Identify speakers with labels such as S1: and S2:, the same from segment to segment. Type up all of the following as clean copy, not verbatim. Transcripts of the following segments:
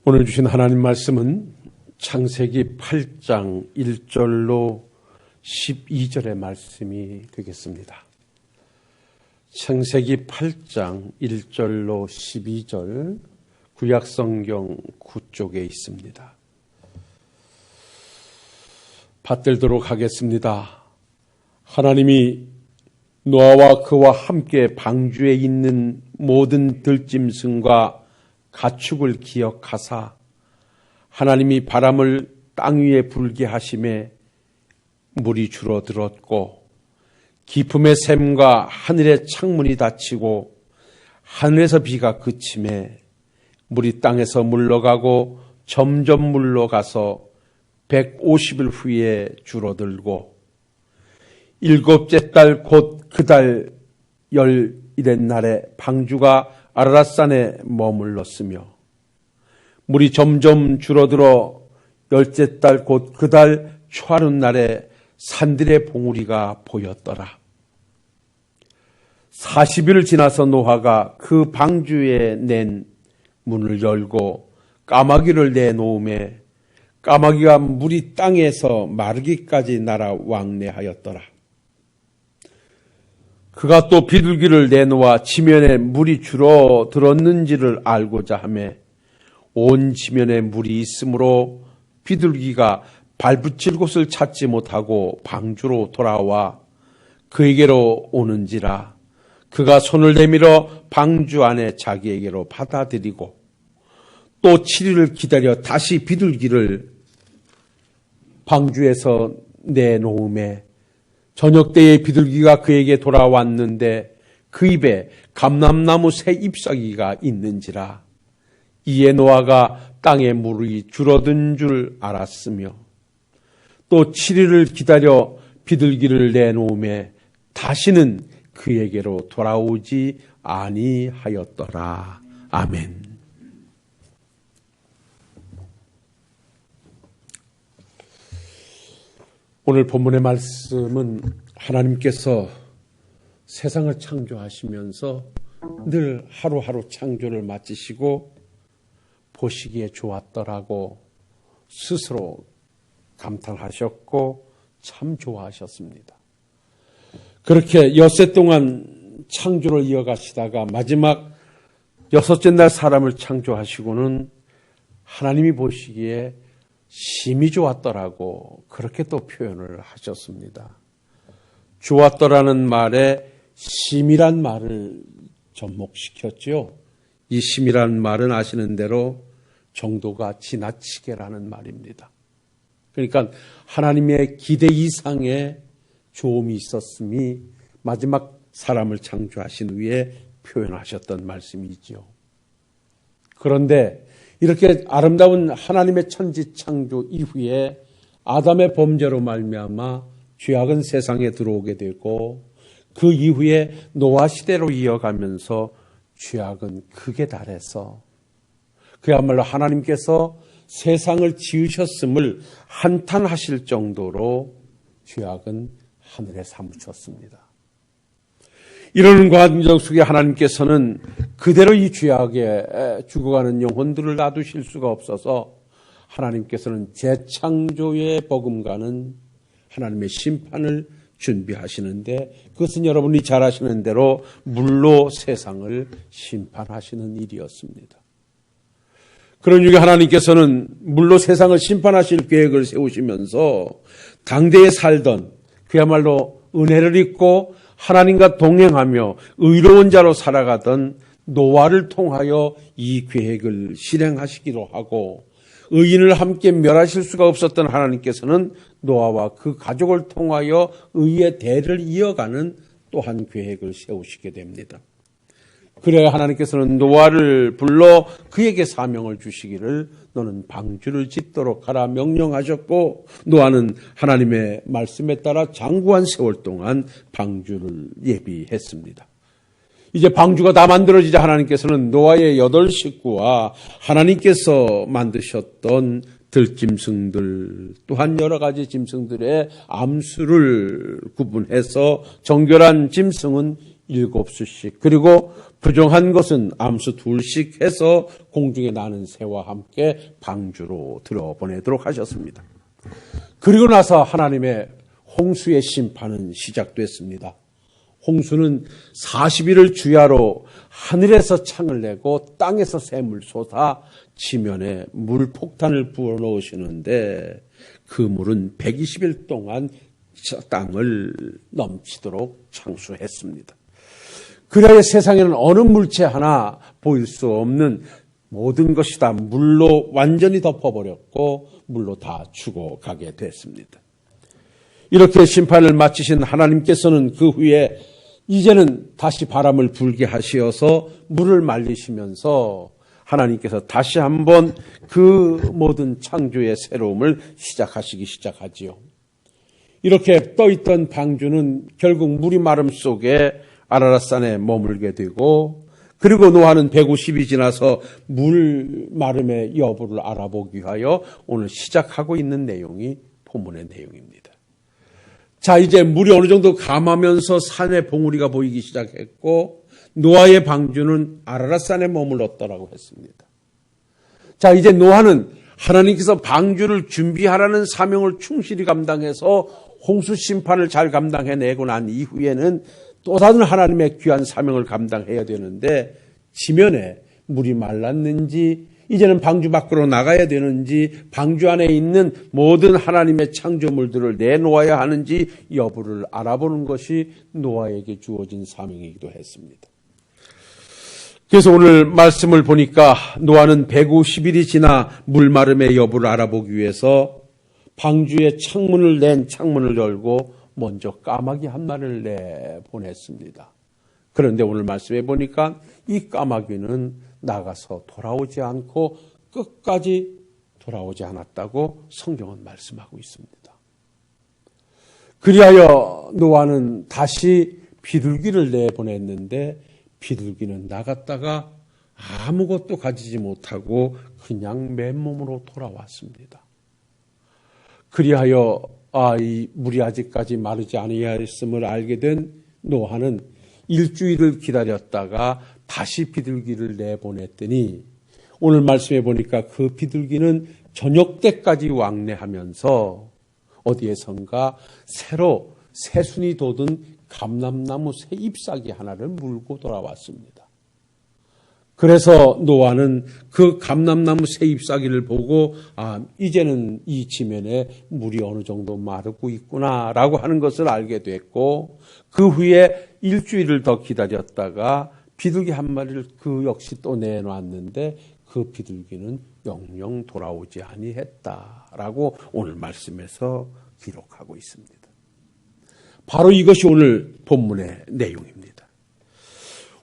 S1: 오늘 주신 하나님 말씀은 창세기 8장 1절로 12절의 말씀이 되겠습니다. 창세기 8장 1절로 12절 구약성경 9쪽에 있습니다. 받들도록 하겠습니다. 하나님이 노아와 그와 함께 방주에 있는 모든 들짐승과 가축을 기억하사 하나님이 바람을 땅 위에 불게 하심에 물이 줄어들었고 깊음의 샘과 하늘의 창문이 닫히고 하늘에서 비가 그침에 물이 땅에서 물러가고 점점 물러가서 150일 후에 줄어들고 일곱째 달 곧 그 달 열일의 날에 방주가 아라랏산에 머물렀으며 물이 점점 줄어들어 열째 달 곧 그 달 초하룻 날에 산들의 봉우리가 보였더라. 40일을 지나서 노아가 그 방주에 낸 문을 열고 까마귀를 내놓음에 까마귀가 물이 땅에서 마르기까지 날아 왕래하였더라. 그가 또 비둘기를 내놓아 지면에 물이 줄어들었는지를 알고자 하매 온 지면에 물이 있으므로 비둘기가 발붙일 곳을 찾지 못하고 방주로 돌아와 그에게로 오는지라. 그가 손을 내밀어 방주 안에 자기에게로 받아들이고 또 7일을 기다려 다시 비둘기를 방주에서 내놓음에 저녁때에 비둘기가 그에게 돌아왔는데 그 입에 감람나무 새 잎사귀가 있는지라. 이에 노아가 땅에 물이 줄어든 줄 알았으며 또 7일을 기다려 비둘기를 내놓음에 다시는 그에게로 돌아오지 아니하였더라. 아멘. 오늘 본문의 말씀은 하나님께서 세상을 창조하시면서 늘 하루하루 창조를 마치시고 보시기에 좋았더라고 스스로 감탄하셨고 참 좋아하셨습니다. 그렇게 엿새 동안 창조를 이어가시다가 마지막 여섯째 날 사람을 창조하시고는 하나님이 보시기에 심히 좋았더라고 그렇게 또 표현을 하셨습니다. 좋았더라는 말에 심이란 말을 접목시켰죠. 이 심이란 말은 아시는 대로 정도가 지나치게라는 말입니다. 그러니까 하나님의 기대 이상의 좋음이 있었음이 마지막 사람을 창조하신 후에 표현하셨던 말씀이죠. 그런데 이렇게 아름다운 하나님의 천지 창조 이후에 아담의 범죄로 말미암아 죄악은 세상에 들어오게 되고 그 이후에 노아 시대로 이어가면서 죄악은 극에 달해서 그야말로 하나님께서 세상을 지으셨음을 한탄하실 정도로 죄악은 하늘에 사무쳤습니다. 이러는 과정 속에 하나님께서는 그대로 이 죄악에 죽어가는 영혼들을 놔두실 수가 없어서 하나님께서는 재창조의 버금가는 하나님의 심판을 준비하시는데 그것은 여러분이 잘 아시는 대로 물로 세상을 심판하시는 일이었습니다. 그런 중에 하나님께서는 물로 세상을 심판하실 계획을 세우시면서 당대에 살던 그야말로 은혜를 입고 하나님과 동행하며 의로운 자로 살아가던 노아를 통하여 이 계획을 실행하시기도 하고 의인을 함께 멸하실 수가 없었던 하나님께서는 노아와 그 가족을 통하여 의의 대를 이어가는 또한 계획을 세우시게 됩니다. 그래야 하나님께서는 노아를 불러 그에게 사명을 주시기를 너는 방주를 짓도록 하라 명령하셨고 노아는 하나님의 말씀에 따라 장구한 세월 동안 방주를 예비했습니다. 이제 방주가 다 만들어지자 하나님께서는 노아의 8 식구와 하나님께서 만드셨던 들짐승들 또한 여러 가지 짐승들의 암수를 구분해서 정결한 짐승은 7수씩 그리고 부정한 것은 암수 둘씩 해서 공중에 나는 새와 함께 방주로 들어보내도록 하셨습니다. 그리고 나서 하나님의 홍수의 심판은 시작됐습니다. 홍수는 40일을 주야로 하늘에서 창을 내고 땅에서 샘을 쏟아 지면에 물폭탄을 부어놓으시는데 그 물은 120일 동안 땅을 넘치도록 창수했습니다. 그래야 세상에는 어느 물체 하나 보일 수 없는 모든 것이 다 물로 완전히 덮어버렸고 물로 다 죽어가게 됐습니다. 이렇게 심판을 마치신 하나님께서는 그 후에 이제는 다시 바람을 불게 하시어서 물을 말리시면서 하나님께서 다시 한번 그 모든 창조의 새로움을 시작하지요. 이렇게 떠있던 방주는 결국 물이 마름 속에 아라랏산에 머물게 되고, 그리고 노아는 150이 지나서 물 마름의 여부를 알아보기 위하여 오늘 시작하고 있는 내용이 본문의 내용입니다. 자, 이제 물이 어느 정도 감하면서 산의 봉우리가 보이기 시작했고 노아의 방주는 아라랏산에 머물렀다라고 했습니다. 자, 이제 노아는 하나님께서 방주를 준비하라는 사명을 충실히 감당해서 홍수 심판을 잘 감당해내고 난 이후에는 또 다른 하나님의 귀한 사명을 감당해야 되는데, 지면에 물이 말랐는지 이제는 방주 밖으로 나가야 되는지 방주 안에 있는 모든 하나님의 창조물들을 내놓아야 하는지 여부를 알아보는 것이 노아에게 주어진 사명이기도 했습니다. 그래서 오늘 말씀을 보니까 노아는 150일이 지나 물마름의 여부를 알아보기 위해서 방주에 창문을 열고 먼저 까마귀 한 마리를 내보냈습니다. 그런데 오늘 말씀해 보니까 이 까마귀는 나가서 돌아오지 않고 끝까지 돌아오지 않았다고 성경은 말씀하고 있습니다. 그리하여 노아는 다시 비둘기를 내보냈는데 비둘기는 나갔다가 아무것도 가지지 못하고 그냥 맨몸으로 돌아왔습니다. 그리하여 이 물이 아직까지 마르지 아니하였음을 알게 된 노아는 일주일을 기다렸다가 다시 비둘기를 내보냈더니 오늘 말씀해 보니까 그 비둘기는 저녁 때까지 왕래하면서 어디에선가 새로 새순이 돋은 감람나무 새 잎사귀 하나를 물고 돌아왔습니다. 그래서 노아는 그 감람나무 새 잎사귀를 보고 이제는 이 지면에 물이 어느 정도 마르고 있구나라고 하는 것을 알게 됐고, 그 후에 일주일을 더 기다렸다가 비둘기 한 마리를 그 역시 또 내놨는데 그 비둘기는 영영 돌아오지 아니했다라고 오늘 말씀에서 기록하고 있습니다. 바로 이것이 오늘 본문의 내용입니다.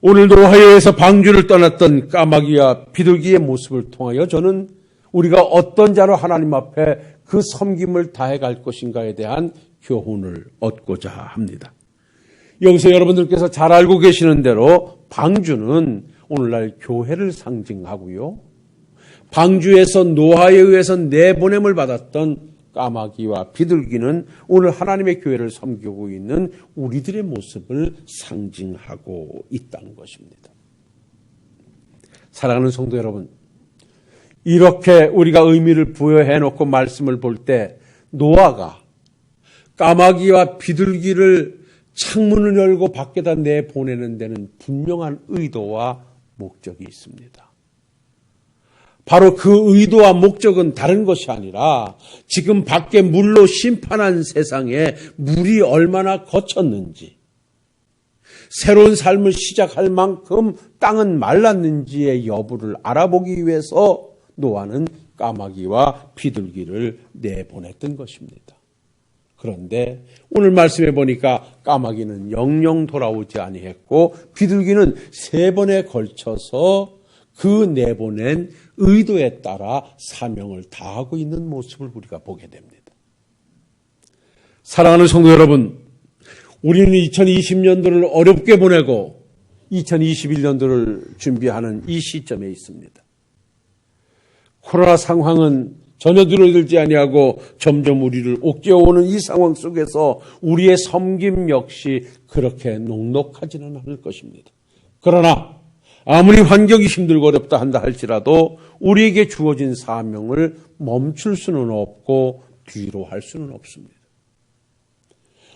S1: 오늘 노아에서 방주를 떠났던 까마귀와 비둘기의 모습을 통하여 저는 우리가 어떤 자로 하나님 앞에 그 섬김을 다해갈 것인가에 대한 교훈을 얻고자 합니다. 여기서 여러분들께서 잘 알고 계시는 대로 방주는 오늘날 교회를 상징하고요, 방주에서 노아에 의해서 내보냄을 받았던 까마귀와 비둘기는 오늘 하나님의 교회를 섬기고 있는 우리들의 모습을 상징하고 있다는 것입니다. 사랑하는 성도 여러분, 이렇게 우리가 의미를 부여해 놓고 말씀을 볼 때 노아가 까마귀와 비둘기를 창문을 열고 밖에다 내보내는 데는 분명한 의도와 목적이 있습니다. 바로 그 의도와 목적은 다른 것이 아니라 지금 밖에 물로 심판한 세상에 물이 얼마나 거쳤는지, 새로운 삶을 시작할 만큼 땅은 말랐는지의 여부를 알아보기 위해서 노아는 까마귀와 비둘기를 내보냈던 것입니다. 그런데 오늘 말씀해 보니까 까마귀는 영영 돌아오지 아니했고 비둘기는 3번에 걸쳐서 그 내보낸 의도에 따라 사명을 다하고 있는 모습을 우리가 보게 됩니다. 사랑하는 성도 여러분, 우리는 2020년도를 어렵게 보내고 2021년도를 준비하는 이 시점에 있습니다. 코로나 상황은 전혀 들어들지 아니하고 점점 우리를 옥죄어오는 이 상황 속에서 우리의 섬김 역시 그렇게 녹록하지는 않을 것입니다. 그러나 아무리 환경이 힘들고 어렵다 한다 할지라도 우리에게 주어진 사명을 멈출 수는 없고 뒤로 할 수는 없습니다.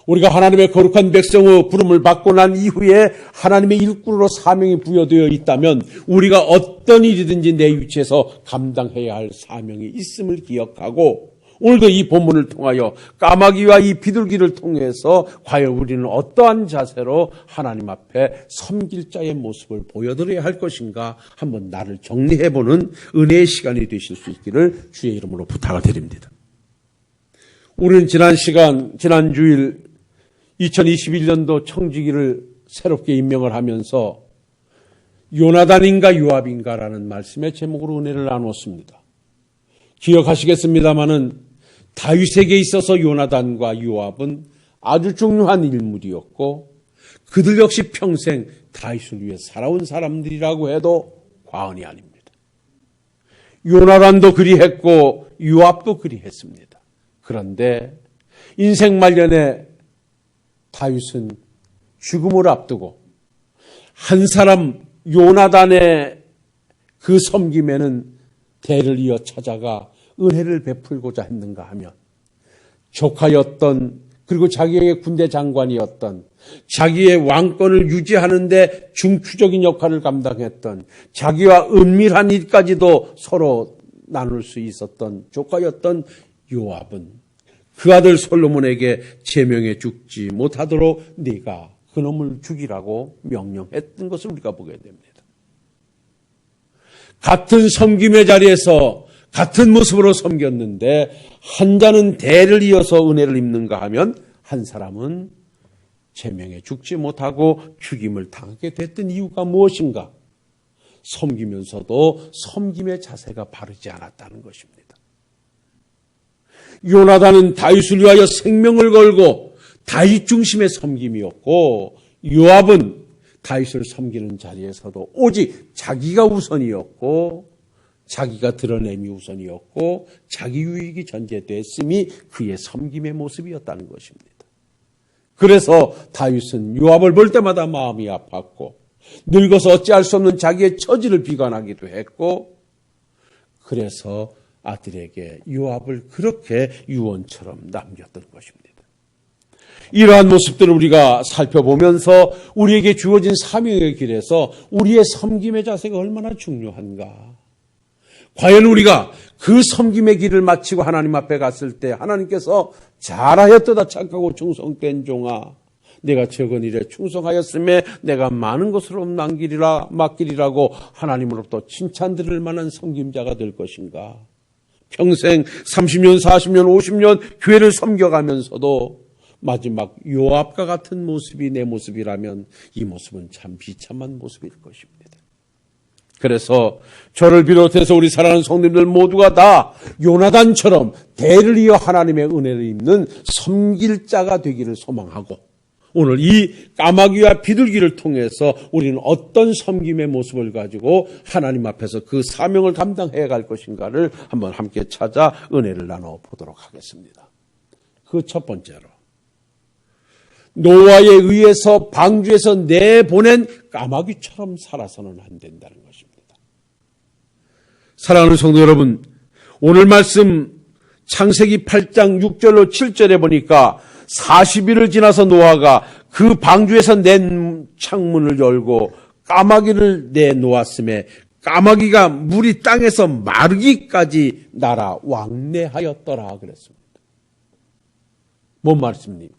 S1: 우리가 하나님의 거룩한 백성의 부름을 받고 난 이후에 하나님의 일꾼으로 사명이 부여되어 있다면 우리가 어떤 일이든지 내 위치에서 감당해야 할 사명이 있음을 기억하고 오늘도 이 본문을 통하여 까마귀와 이 비둘기를 통해서 과연 우리는 어떠한 자세로 하나님 앞에 섬길 자의 모습을 보여드려야 할 것인가 한번 나를 정리해보는 은혜의 시간이 되실 수 있기를 주의 이름으로 부탁을 드립니다. 우리는 지난 주일 2021년도 청지기를 새롭게 임명을 하면서 요나단인가 요압인가라는 말씀의 제목으로 은혜를 나눴습니다. 기억하시겠습니다마는 다윗에게 있어서 요나단과 요압은 아주 중요한 인물이었고 그들 역시 평생 다윗을 위해 살아온 사람들이라고 해도 과언이 아닙니다. 요나단도 그리했고 요압도 그리했습니다. 그런데 인생 말년에 다윗은 죽음을 앞두고 한 사람 요나단의 그 섬김에는 대를 이어 찾아가 은혜를 베풀고자 했는가 하면 조카였던 그리고 자기의 군대 장관이었던 자기의 왕권을 유지하는 데 중추적인 역할을 감당했던 자기와 은밀한 일까지도 서로 나눌 수 있었던 조카였던 요압은 그 아들 솔로몬에게 제명해 죽지 못하도록 네가 그놈을 죽이라고 명령했던 것을 우리가 보게 됩니다. 같은 섬김의 자리에서 같은 모습으로 섬겼는데 한 자는 대를 이어서 은혜를 입는가 하면 한 사람은 제명해 죽지 못하고 죽임을 당하게 됐던 이유가 무엇인가? 섬기면서도 섬김의 자세가 바르지 않았다는 것입니다. 요나단은 다윗을 위하여 생명을 걸고 다윗 중심의 섬김이었고 요압은 다윗을 섬기는 자리에서도 오직 자기가 우선이었고 자기가 드러냄이 우선이었고 자기 유익이 전제됐음이 그의 섬김의 모습이었다는 것입니다. 그래서 다윗은 요압을 볼 때마다 마음이 아팠고 늙어서 어찌할 수 없는 자기의 처지를 비관하기도 했고 그래서 아들에게 요압을 그렇게 유언처럼 남겼던 것입니다. 이러한 모습들을 우리가 살펴보면서 우리에게 주어진 사명의 길에서 우리의 섬김의 자세가 얼마나 중요한가. 과연 우리가 그 섬김의 길을 마치고 하나님 앞에 갔을 때 하나님께서 잘하였도다 착하고 충성된 종아 내가 적은 일에 충성하였음에 내가 많은 것으로 맡기리라고 하나님으로부터 칭찬 들을 만한 섬김자가 될 것인가. 평생 30년, 40년, 50년 교회를 섬겨가면서도 마지막 요압과 같은 모습이 내 모습이라면 이 모습은 참 비참한 모습일 것입니다. 그래서 저를 비롯해서 우리 사랑하는 성도님들 모두가 다 요나단처럼 대를 이어 하나님의 은혜를 입는 섬길 자가 되기를 소망하고 오늘 이 까마귀와 비둘기를 통해서 우리는 어떤 섬김의 모습을 가지고 하나님 앞에서 그 사명을 감당해 갈 것인가를 한번 함께 찾아 은혜를 나눠보도록 하겠습니다. 그 첫 번째로 노아에 의해서 방주에서 내보낸 까마귀처럼 살아서는 안 된다는 것입니다. 사랑하는 성도 여러분, 오늘 말씀 창세기 8장 6절로 7절에 보니까 40일을 지나서 노아가 그 방주에서 낸 창문을 열고 까마귀를 내놓았음에 까마귀가 물이 땅에서 마르기까지 날아 왕래하였더라 그랬습니다. 뭔 말씀입니까?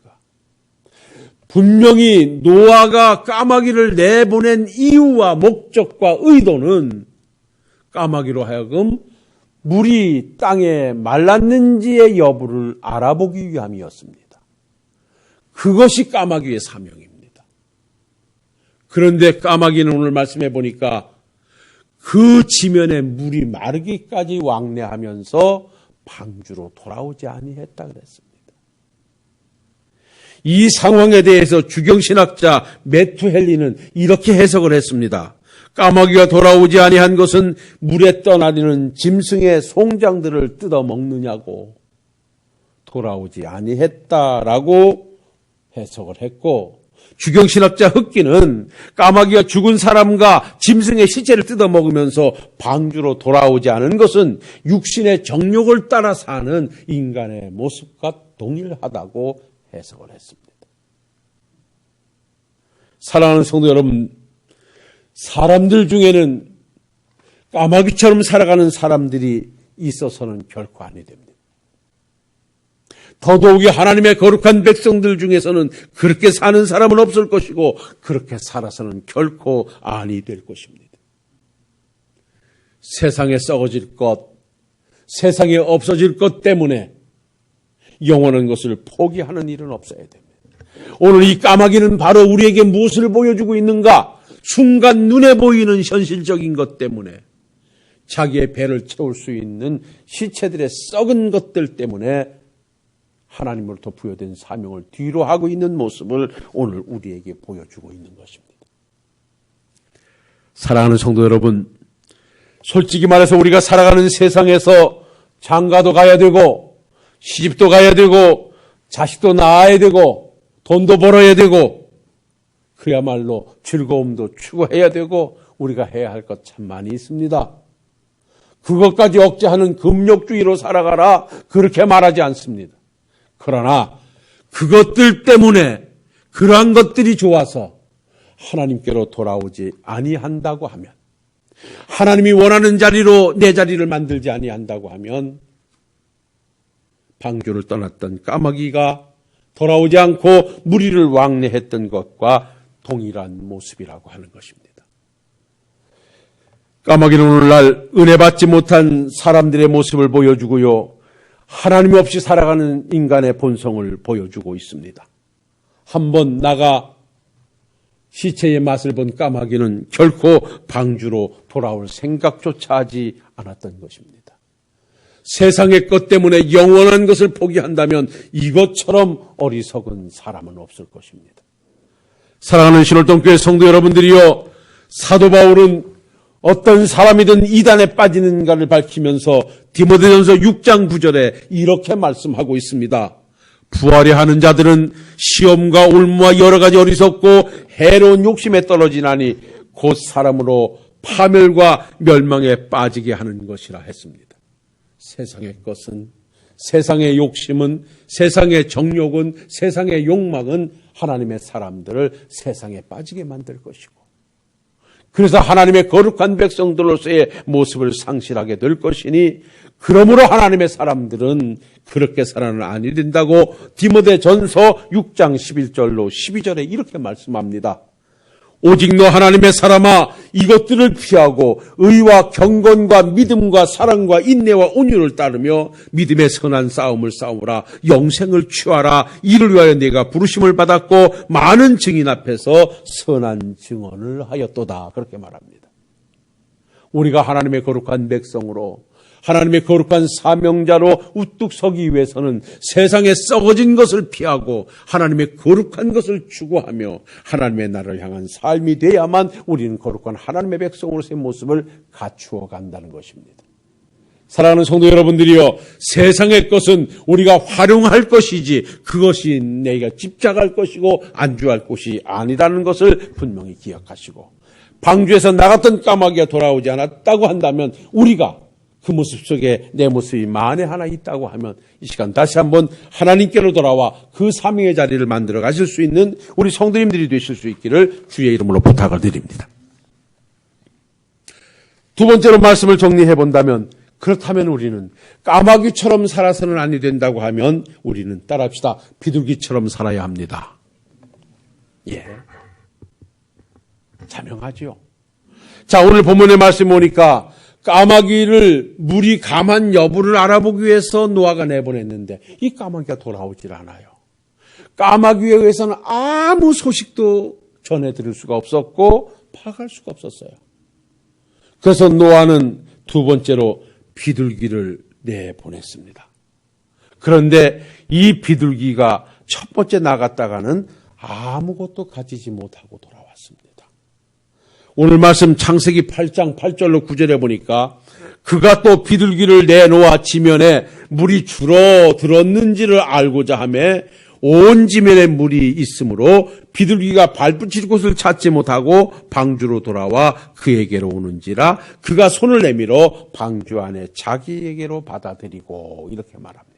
S1: 분명히 노아가 까마귀를 내보낸 이유와 목적과 의도는 까마귀로 하여금 물이 땅에 말랐는지의 여부를 알아보기 위함이었습니다. 그것이 까마귀의 사명입니다. 그런데 까마귀는 오늘 말씀해 보니까 그 지면에 물이 마르기까지 왕래하면서 방주로 돌아오지 아니했다 그랬습니다. 이 상황에 대해서 주경신학자 매튜 헨리는 이렇게 해석을 했습니다. 까마귀가 돌아오지 아니한 것은 물에 떠나드는 짐승의 송장들을 뜯어먹느냐고 돌아오지 아니했다라고 해석을 했고 주경신학자 흑기는 까마귀가 죽은 사람과 짐승의 시체를 뜯어먹으면서 방주로 돌아오지 않은 것은 육신의 정욕을 따라 사는 인간의 모습과 동일하다고 해석을 했습니다. 사랑하는 성도 여러분, 사람들 중에는 까마귀처럼 살아가는 사람들이 있어서는 결코 아니 됩니다. 더더욱이 하나님의 거룩한 백성들 중에서는 그렇게 사는 사람은 없을 것이고 그렇게 살아서는 결코 아니 될 것입니다. 세상에 썩어질 것, 세상에 없어질 것 때문에 영원한 것을 포기하는 일은 없어야 됩니다. 오늘 이 까마귀는 바로 우리에게 무엇을 보여주고 있는가? 순간 눈에 보이는 현실적인 것 때문에 자기의 배를 채울 수 있는 시체들의 썩은 것들 때문에 하나님으로부터 부여된 사명을 뒤로 하고 있는 모습을 오늘 우리에게 보여주고 있는 것입니다. 사랑하는 성도 여러분, 솔직히 말해서 우리가 살아가는 세상에서 장가도 가야 되고 시집도 가야 되고 자식도 낳아야 되고 돈도 벌어야 되고 그야말로 즐거움도 추구해야 되고 우리가 해야 할 것 참 많이 있습니다. 그것까지 억제하는 금욕주의로 살아가라 그렇게 말하지 않습니다. 그러나 그것들 때문에 그러한 것들이 좋아서 하나님께로 돌아오지 아니한다고 하면, 하나님이 원하는 자리로 내 자리를 만들지 아니한다고 하면 방주를 떠났던 까마귀가 돌아오지 않고 무리를 왕래했던 것과 동일한 모습이라고 하는 것입니다. 까마귀는 오늘날 은혜 받지 못한 사람들의 모습을 보여주고요, 하나님 없이 살아가는 인간의 본성을 보여주고 있습니다. 한번 나가 시체의 맛을 본 까마귀는 결코 방주로 돌아올 생각조차 하지 않았던 것입니다. 세상의 것 때문에 영원한 것을 포기한다면 이것처럼 어리석은 사람은 없을 것입니다. 사랑하는 신월동교회 성도 여러분들이요, 사도 바울은 어떤 사람이든 이단에 빠지는가를 밝히면서 디모데전서 6장 9절에 이렇게 말씀하고 있습니다. 부하려 하는 자들은 시험과 올무와 여러 가지 어리석고 해로운 욕심에 떨어지나니 곧 사람으로 파멸과 멸망에 빠지게 하는 것이라 했습니다. 세상의 것은, 세상의 욕심은, 세상의 정욕은, 세상의 욕망은 하나님의 사람들을 세상에 빠지게 만들 것이고, 그래서 하나님의 거룩한 백성들로서의 모습을 상실하게 될 것이니, 그러므로 하나님의 사람들은 그렇게 살아는 아니 된다고 디모데전서 6장 11절로 12절에 이렇게 말씀합니다. 오직 너 하나님의 사람아, 이것들을 피하고 의와 경건과 믿음과 사랑과 인내와 온유를 따르며 믿음의 선한 싸움을 싸우라. 영생을 취하라. 이를 위하여 내가 부르심을 받았고 많은 증인 앞에서 선한 증언을 하였도다. 그렇게 말합니다. 우리가 하나님의 거룩한 백성으로, 하나님의 거룩한 사명자로 우뚝 서기 위해서는 세상에 썩어진 것을 피하고 하나님의 거룩한 것을 추구하며 하나님의 나라를 향한 삶이 돼야만 우리는 거룩한 하나님의 백성으로서의 모습을 갖추어 간다는 것입니다. 사랑하는 성도 여러분들이요, 세상의 것은 우리가 활용할 것이지 그것이 내가 집착할 것이고 안주할 것이 아니라는 것을 분명히 기억하시고, 방주에서 나갔던 까마귀가 돌아오지 않았다고 한다면 우리가 그 모습 속에 내 모습이 만에 하나 있다고 하면 이 시간 다시 한번 하나님께로 돌아와 그 사명의 자리를 만들어 가실 수 있는 우리 성도님들이 되실 수 있기를 주의 이름으로 부탁을 드립니다. 두 번째로 말씀을 정리해 본다면, 그렇다면 우리는 까마귀처럼 살아서는 아니 된다고 하면 우리는 따라합시다. 비둘기처럼 살아야 합니다. 예. 자명하지요. 자, 오늘 본문의 말씀 보니까 까마귀를 물이 감한 여부를 알아보기 위해서 노아가 내보냈는데 이 까마귀가 돌아오질 않아요. 까마귀에 의해서는 아무 소식도 전해드릴 수가 없었고 파악할 수가 없었어요. 그래서 노아는 두 번째로 비둘기를 내보냈습니다. 그런데 이 비둘기가 첫 번째 나갔다가는 아무것도 가지지 못하고 돌아왔습니다. 오늘 말씀 창세기 8장 8절로 9절에 보니까 그가 또 비둘기를 내놓아 지면에 물이 줄어들었는지를 알고자 하며 온 지면에 물이 있으므로 비둘기가 발붙일 곳을 찾지 못하고 방주로 돌아와 그에게로 오는지라 그가 손을 내밀어 방주 안에 자기에게로 받아들이고 이렇게 말합니다.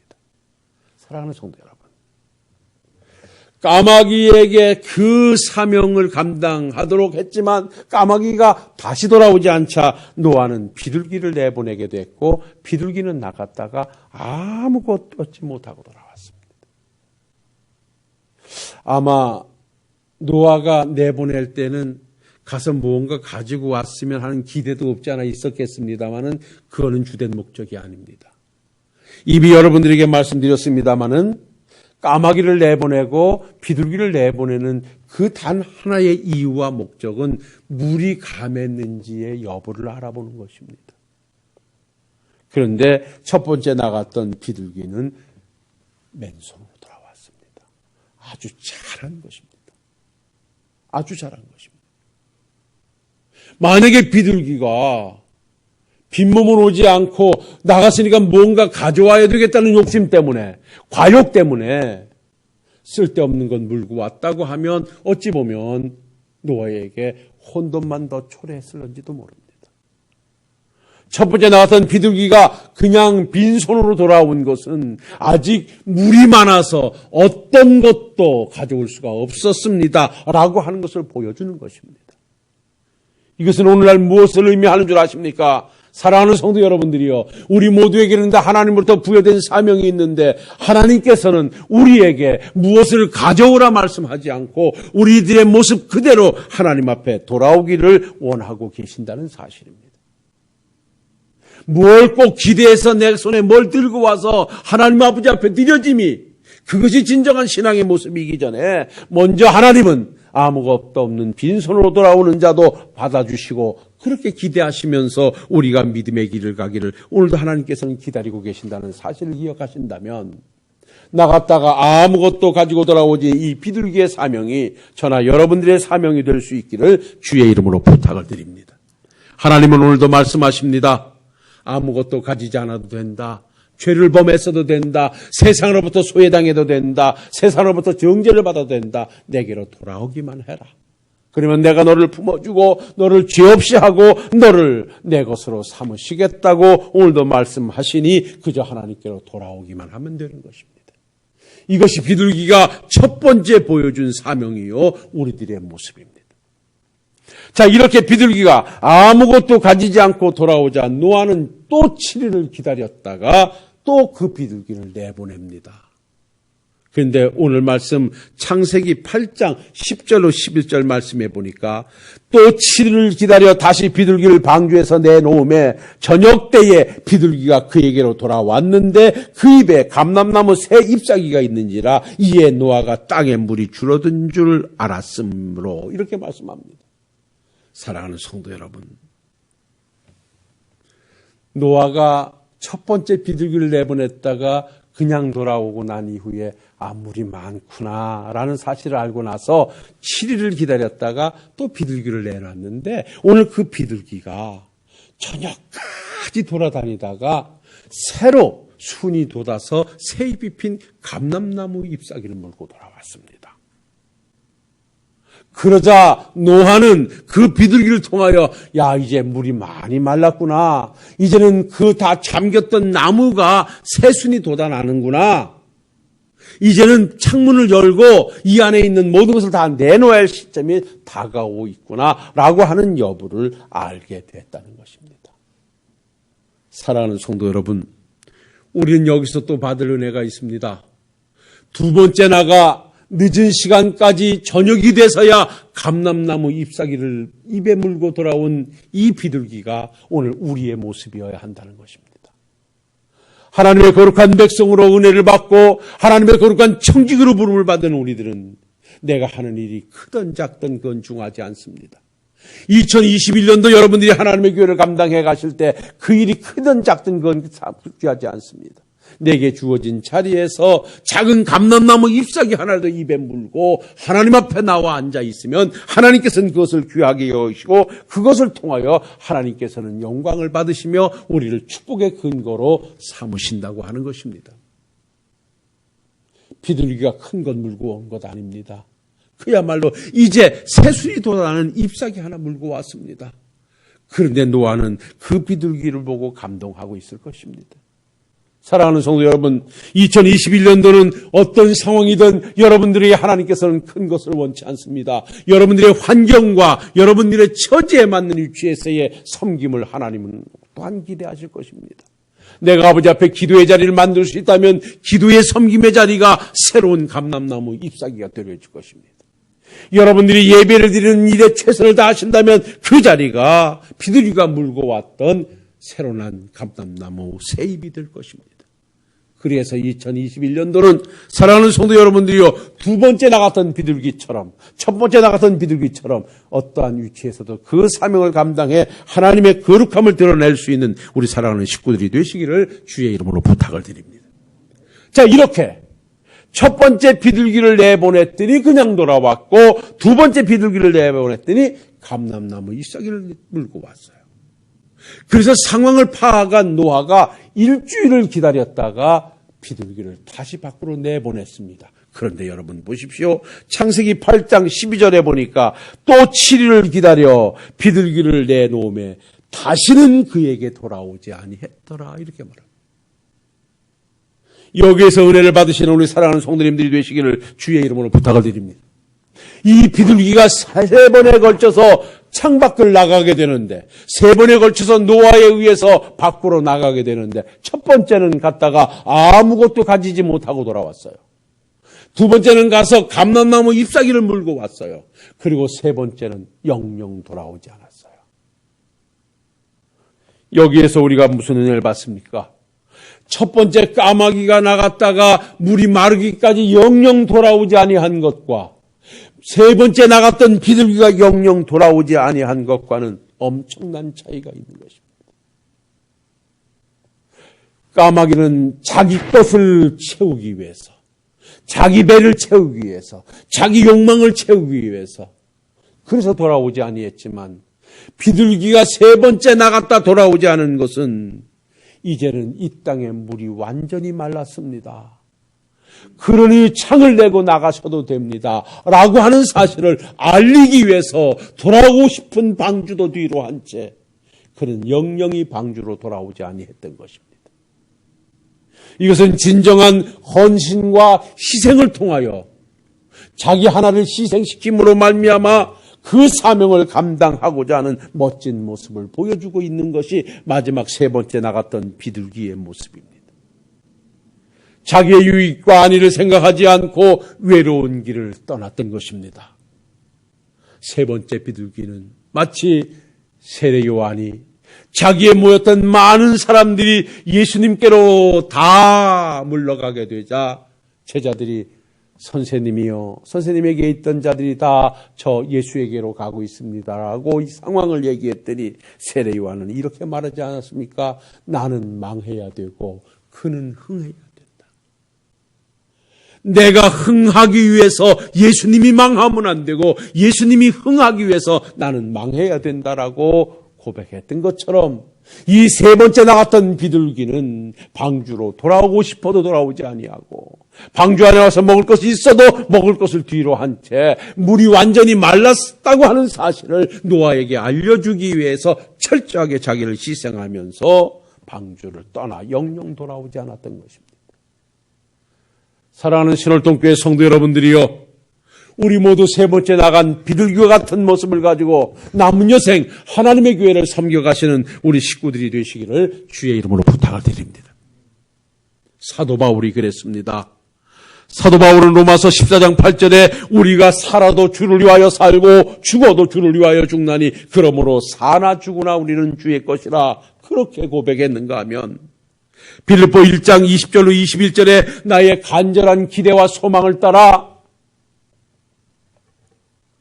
S1: 사랑하는 성도 여러분, 까마귀에게 그 사명을 감당하도록 했지만 까마귀가 다시 돌아오지 않자 노아는 비둘기를 내보내게 됐고 비둘기는 나갔다가 아무것도 얻지 못하고 돌아왔습니다. 아마 노아가 내보낼 때는 가서 무언가 가지고 왔으면 하는 기대도 없지 않아 있었겠습니다마는 그거는 주된 목적이 아닙니다. 이미 여러분들에게 말씀드렸습니다마는 까마귀를 내보내고 비둘기를 내보내는 그 단 하나의 이유와 목적은 물이 감했는지의 여부를 알아보는 것입니다. 그런데 첫 번째 나갔던 비둘기는 맨손으로 돌아왔습니다. 아주 잘한 것입니다. 아주 잘한 것입니다. 만약에 비둘기가 빈몸으로 오지 않고 나갔으니까 뭔가 가져와야 되겠다는 욕심 때문에, 과욕 때문에 쓸데없는 건 물고 왔다고 하면 어찌 보면 노아에게 혼돈만 더 초래했을런지도 모릅니다. 첫 번째 나왔던 비둘기가 그냥 빈손으로 돌아온 것은 아직 물이 많아서 어떤 것도 가져올 수가 없었습니다. 라고 하는 것을 보여주는 것입니다. 이것은 오늘날 무엇을 의미하는 줄 아십니까? 사랑하는 성도 여러분들이요, 우리 모두에게는 다 하나님으로부터 부여된 사명이 있는데 하나님께서는 우리에게 무엇을 가져오라 말씀하지 않고 우리들의 모습 그대로 하나님 앞에 돌아오기를 원하고 계신다는 사실입니다. 뭘 꼭 기대해서 내 손에 뭘 들고 와서 하나님 아버지 앞에 드려짐이, 그것이 진정한 신앙의 모습이기 전에 먼저 하나님은 아무것도 없는 빈손으로 돌아오는 자도 받아주시고 그렇게 기대하시면서 우리가 믿음의 길을 가기를 오늘도 하나님께서는 기다리고 계신다는 사실을 기억하신다면 나갔다가 아무것도 가지고 돌아오지 이 비둘기의 사명이 저나 여러분들의 사명이 될 수 있기를 주의 이름으로 부탁을 드립니다. 하나님은 오늘도 말씀하십니다. 아무것도 가지지 않아도 된다. 죄를 범했어도 된다. 세상으로부터 소외당해도 된다. 세상으로부터 정죄를 받아도 된다. 내게로 돌아오기만 해라. 그러면 내가 너를 품어주고 너를 죄 없이 하고 너를 내 것으로 삼으시겠다고 오늘도 말씀하시니 그저 하나님께로 돌아오기만 하면 되는 것입니다. 이것이 비둘기가 첫 번째 보여준 사명이요 우리들의 모습입니다. 자, 이렇게 비둘기가 아무것도 가지지 않고 돌아오자 노아는 또 7일을 기다렸다가 또 그 비둘기를 내보냅니다. 그런데 오늘 말씀 창세기 8장 10절로 11절 말씀해 보니까 또 7일을 기다려 다시 비둘기를 방주에서 내놓음에 저녁 때에 비둘기가 그에게로 돌아왔는데 그 입에 감람나무 새 잎사귀가 있는지라 이에 노아가 땅에 물이 줄어든 줄 알았으므로 이렇게 말씀합니다. 사랑하는 성도 여러분, 노아가 첫 번째 비둘기를 내보냈다가 그냥 돌아오고 난 이후에 물이 많구나라는 사실을 알고 나서 7일을 기다렸다가 또 비둘기를 내놨는데 오늘 그 비둘기가 저녁까지 돌아다니다가 새로 순이 돋아서 새잎이 핀 감람나무 잎사귀를 물고 돌아왔습니다. 그러자 노아는 그 비둘기를 통하여 야, 이제 물이 많이 말랐구나. 이제는 그 다 잠겼던 나무가 새순이 돋아나는구나. 이제는 창문을 열고 이 안에 있는 모든 것을 다 내놓아야 할 시점이 다가오고 있구나 라고 하는 여부를 알게 됐다는 것입니다. 사랑하는 성도 여러분, 우리는 여기서 또 받을 은혜가 있습니다. 두 번째 나가 늦은 시간까지 저녁이 돼서야 감람나무 잎사귀를 입에 물고 돌아온 이 비둘기가 오늘 우리의 모습이어야 한다는 것입니다. 하나님의 거룩한 백성으로 은혜를 받고 하나님의 거룩한 청직으로 부름을 받은 우리들은 내가 하는 일이 크든 작든 그건 중요하지 않습니다. 2021년도 여러분들이 하나님의 교회를 감당해 가실 때 그 일이 크든 작든 그건 중요하지 않습니다. 내게 주어진 자리에서 작은 감람나무 잎사귀 하나라도 입에 물고 하나님 앞에 나와 앉아 있으면 하나님께서는 그것을 귀하게 여기시고 그것을 통하여 하나님께서는 영광을 받으시며 우리를 축복의 근거로 삼으신다고 하는 것입니다. 비둘기가 큰 것 물고 온 것 아닙니다. 그야말로 이제 새순이 돋아나는 잎사귀 하나 물고 왔습니다. 그런데 노아는 그 비둘기를 보고 감동하고 있을 것입니다. 사랑하는 성도 여러분, 2021년도는 어떤 상황이든 여러분들이 하나님께서는 큰 것을 원치 않습니다. 여러분들의 환경과 여러분들의 처지에 맞는 위치에서의 섬김을 하나님은 또한 기대하실 것입니다. 내가 아버지 앞에 기도의 자리를 만들 수 있다면 기도의 섬김의 자리가 새로운 감람나무 잎사귀가 되어질 것입니다. 여러분들이 예배를 드리는 일에 최선을 다하신다면 그 자리가 비둘기가 물고 왔던 새로 난 감람나무 새 잎이 될 것입니다. 그래서 2021년도는 사랑하는 성도 여러분들이요, 두 번째 나갔던 비둘기처럼, 첫 번째 나갔던 비둘기처럼 어떠한 위치에서도 그 사명을 감당해 하나님의 거룩함을 드러낼 수 있는 우리 사랑하는 식구들이 되시기를 주의 이름으로 부탁을 드립니다. 자, 이렇게 첫 번째 비둘기를 내보냈더니 그냥 돌아왔고, 두 번째 비둘기를 내보냈더니 감람나무 잎사귀를 물고 왔어요. 그래서 상황을 파악한 노아가 일주일을 기다렸다가 비둘기를 다시 밖으로 내보냈습니다. 그런데 여러분 보십시오. 창세기 8장 12절에 보니까 또 7일을 기다려 비둘기를 내놓음에 다시는 그에게 돌아오지 아니했더라, 이렇게 말합니다. 여기에서 은혜를 받으시는 우리 사랑하는 성도님들이 되시기를 주의 이름으로 부탁을 드립니다. 이 비둘기가 세 번에 걸쳐서 창밖을 나가게 되는데, 세 번에 걸쳐서 노아에 의해서 밖으로 나가게 되는데, 첫 번째는 갔다가 아무것도 가지지 못하고 돌아왔어요. 두 번째는 가서 감람나무 잎사귀를 물고 왔어요. 그리고 세 번째는 영영 돌아오지 않았어요. 여기에서 우리가 무슨 은혜를 받습니까? 첫 번째 까마귀가 나갔다가 물이 마르기까지 영영 돌아오지 아니한 것과 세 번째 나갔던 비둘기가 영영 돌아오지 아니한 것과는 엄청난 차이가 있는 것입니다. 까마귀는 자기 것을 채우기 위해서, 자기 배를 채우기 위해서, 자기 욕망을 채우기 위해서 그래서 돌아오지 아니했지만, 비둘기가 세 번째 나갔다 돌아오지 않은 것은 이제는 이 땅의 물이 완전히 말랐습니다. 그러니 창을 내고 나가셔도 됩니다 라고 하는 사실을 알리기 위해서 돌아오고 싶은 방주도 뒤로 한 채 그는 영영이 방주로 돌아오지 아니했던 것입니다. 이것은 진정한 헌신과 희생을 통하여 자기 하나를 희생시킴으로 말미암아 그 사명을 감당하고자 하는 멋진 모습을 보여주고 있는 것이 마지막 세 번째 나갔던 비둘기의 모습입니다. 자기의 유익과 안위를 생각하지 않고 외로운 길을 떠났던 것입니다. 세 번째 비둘기는 마치 세례 요한이 자기에 모였던 많은 사람들이 예수님께로 다 물러가게 되자 제자들이 선생님이요, 선생님에게 있던 자들이 다 저 예수에게로 가고 있습니다라고 이 상황을 얘기했더니 세례 요한은 이렇게 말하지 않았습니까? 나는 망해야 되고 그는 흥해야 된다. 내가 흥하기 위해서 예수님이 망하면 안 되고 예수님이 흥하기 위해서 나는 망해야 된다라고 고백했던 것처럼 이 세 번째 나갔던 비둘기는 방주로 돌아오고 싶어도 돌아오지 아니하고 방주 안에 와서 먹을 것이 있어도 먹을 것을 뒤로 한 채 물이 완전히 말랐다고 하는 사실을 노아에게 알려주기 위해서 철저하게 자기를 희생하면서 방주를 떠나 영영 돌아오지 않았던 것입니다. 사랑하는 신월동교회 성도 여러분들이요, 우리 모두 세 번째 나간 비둘기와 같은 모습을 가지고 남은 여생 하나님의 교회를 섬겨가시는 우리 식구들이 되시기를 주의 이름으로 부탁을 드립니다. 사도 바울이 그랬습니다. 사도 바울은 로마서 14장 8절에 우리가 살아도 주를 위하여 살고 죽어도 주를 위하여 죽나니 그러므로 사나 죽으나 우리는 주의 것이라 그렇게 고백했는가 하면, 빌립보 1장 20절로 21절에 나의 간절한 기대와 소망을 따라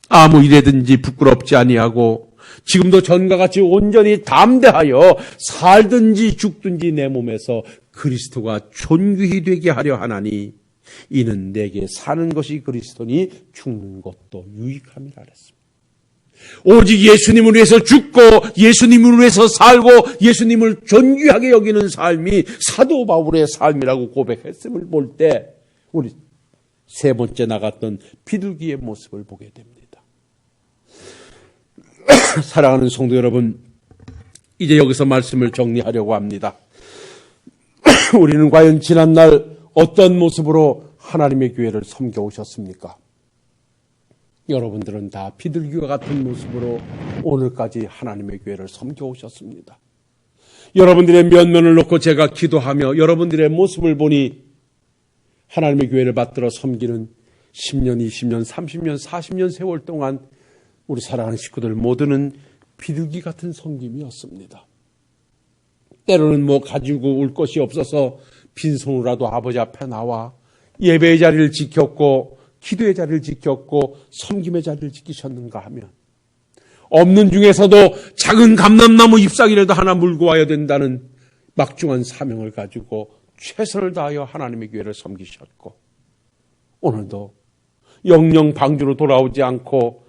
S1: 아무 일에든지 부끄럽지 아니하고 지금도 전과 같이 온전히 담대하여 살든지 죽든지 내 몸에서 그리스도가 존귀히 되게 하려 하나니 이는 내게 사는 것이 그리스도니 죽는 것도 유익함이라 그랬습니다. 오직 예수님을 위해서 죽고 예수님을 위해서 살고 예수님을 존귀하게 여기는 삶이 사도 바울의 삶이라고 고백했음을 볼 때 우리 세 번째 나갔던 비둘기의 모습을 보게 됩니다. 사랑하는 성도 여러분, 이제 여기서 말씀을 정리하려고 합니다. 우리는 과연 지난날 어떤 모습으로 하나님의 교회를 섬겨오셨습니까? 여러분들은 다 비둘기와 같은 모습으로 오늘까지 하나님의 교회를 섬겨오셨습니다. 여러분들의 면면을 놓고 제가 기도하며 여러분들의 모습을 보니 하나님의 교회를 받들어 섬기는 10년, 20년, 30년, 40년 세월 동안 우리 사랑하는 식구들 모두는 비둘기 같은 섬김이었습니다. 때로는 가지고 올 것이 없어서 빈손으로라도 아버지 앞에 나와 예배의 자리를 지켰고 기도의 자리를 지켰고 섬김의 자리를 지키셨는가 하면 없는 중에서도 작은 감람나무 잎사귀라도 하나 물고 와야 된다는 막중한 사명을 가지고 최선을 다하여 하나님의 교회를 섬기셨고 오늘도 영영 방주로 돌아오지 않고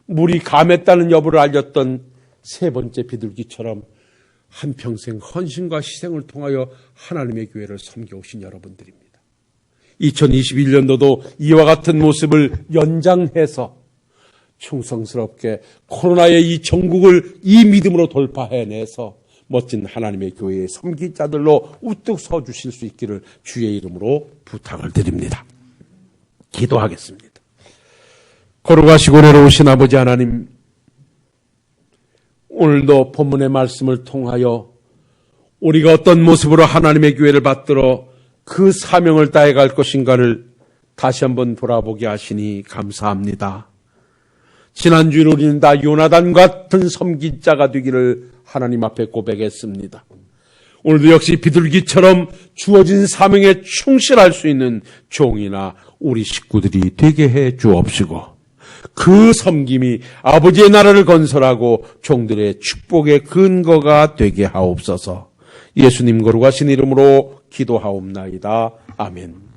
S1: 물이 감했다는 여부를 알렸던 세 번째 비둘기처럼 한평생 헌신과 희생을 통하여 하나님의 교회를 섬겨오신 여러분들입니다. 2021년도도 이와 같은 모습을 연장해서 충성스럽게 코로나의 이 전국을 이 믿음으로 돌파해내서 멋진 하나님의 교회의 섬기자들로 우뚝 서주실 수 있기를 주의 이름으로 부탁을 드립니다. 기도하겠습니다. 거룩하시고 내려오신 아버지 하나님, 오늘도 본문의 말씀을 통하여 우리가 어떤 모습으로 하나님의 교회를 받들어 그 사명을 다해갈 것인가를 다시 한번 돌아보게 하시니 감사합니다. 지난주에 우리는 다 요나단 같은 섬기자가 되기를 하나님 앞에 고백했습니다. 오늘도 역시 비둘기처럼 주어진 사명에 충실할 수 있는 종이나 우리 식구들이 되게 해 주옵시고 그 섬김이 아버지의 나라를 건설하고 종들의 축복의 근거가 되게 하옵소서. 예수님 거룩하신 이름으로 기도하옵나이다. 아멘.